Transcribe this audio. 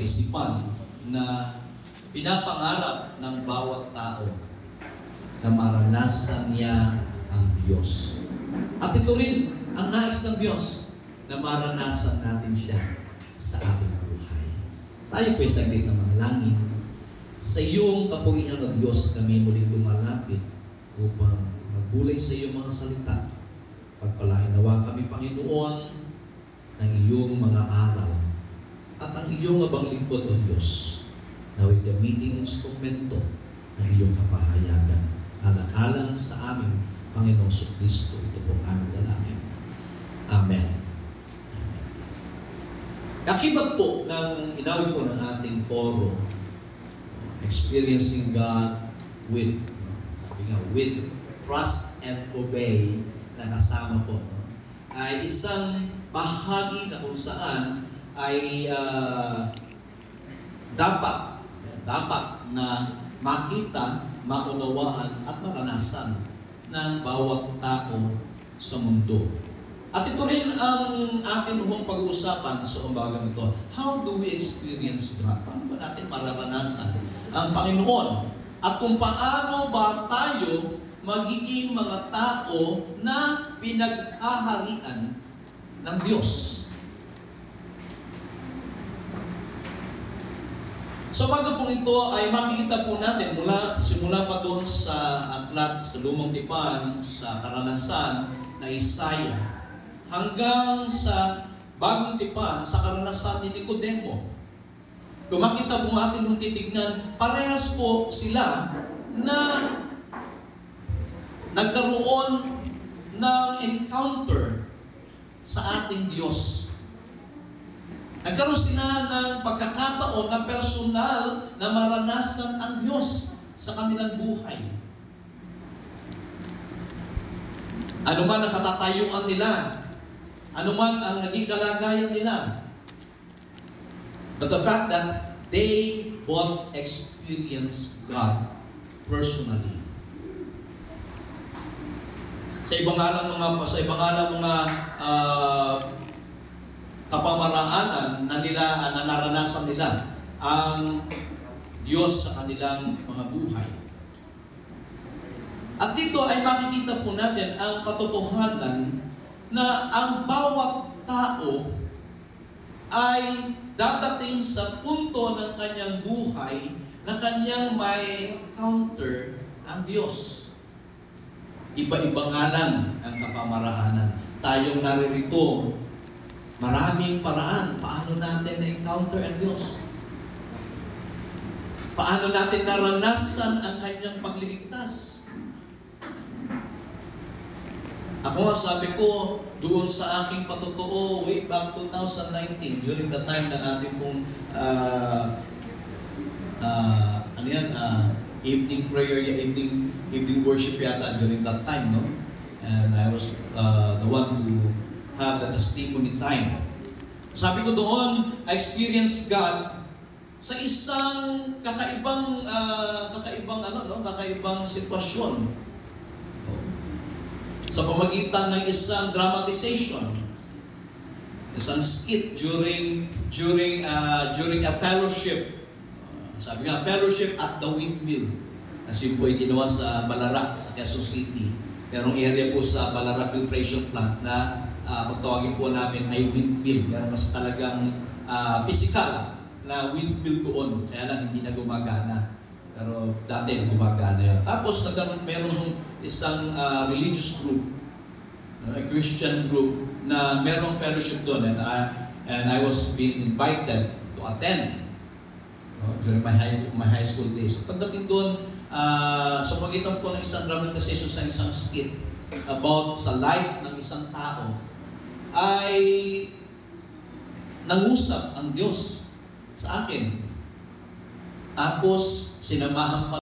kaisipan na pinapangarap ng bawat tao na maranasan niya ang Diyos. At ito rin ang nais ng Diyos, na maranasan natin siya sa ating buhay. Tayo po'y saglit na manalangin. Sa iyong kapungian ng Diyos kami muling lumalapit upang magbulay sa iyong mga salita. Pagpalain nawa kami, Panginoon, ng iyong mga aral at ang iyong abang lingkod, O Diyos, naway gamitin ng instrumento ng iyong kapahayagan. Alang-alang sa amin, Panginoong Kristo, ito po aming dalangin. Amen. Kakibat po ng inawit po ng ating koro, experiencing God with, sabi nga, with trust and obey, na kasama po, ay isang bahagi na kung saan ay dapat na makita, maunawaan at maranasan ng bawat tao sa mundo. At ito rin ang ating pag-uusapan sa umbagang ito. How do we experience God? Paano ba natin mararanasan ang Panginoon? At kung paano ba tayo magiging mga tao na pinag-aharian ng Diyos? So bago po ito ay makikita po natin simula pa doon sa aklat sa Lumang Tipan, sa karanasan na Isaiah, hanggang sa Bagong Tipan, sa karanasan ni Nicodemo. Kung makita po atin kung titignan, parehas po sila na nagkaroon ng encounter sa ating Diyos. Nagkaroon sila ng pagkakataon na personal na maranasan ang Diyos sa kanilang buhay. Ano man ang katatayuan nila, ano man ang naging kalagayan nila. But the fact that they both experience God personally. Sa ibang alang mga kapamaraanan na naranasan nila ang Diyos sa kanilang mga buhay. At dito ay makikita po natin ang katotohanan na ang bawat tao ay dadating sa punto ng kanyang buhay na kanyang may encounter ang Diyos. Iba-iba nga lang ang kapamaraanan. Tayong naririto, maraming paraan paano natin na-encounter ang Diyos. Paano natin naranasan ang kanyang pagliligtas. Ako nga sabi ko, doon sa aking patotoo, way back 2019, during the time na ating pong evening prayer, evening worship yata during that time, no? And I was the one to have the testimony time. Sabi ko doon, I experienced God sa isang kakaibang sitwasyon. Sa pamagitan ng isang dramatization, isang skit during a fellowship. Sabi nga, fellowship at the windmill. Kasi po ay ginawa sa Ballarat, sa Quezon City. Merong area po sa Ballarat Filtration Plant na kung tawagin po namin ay windmill. Meron kasi talagang physical na windmill doon. Kaya lang hindi na gumagana. Pero dati gumagana yun. Tapos meron isang religious group, a Christian group, na merong fellowship doon. And I was being invited to attend during my high school days. Pagdating doon, sa pagitan po ng isang dramatization sa isang skit about sa life ng isang tao, ay nangusap ang Diyos sa akin. Tapos, sinamahan pa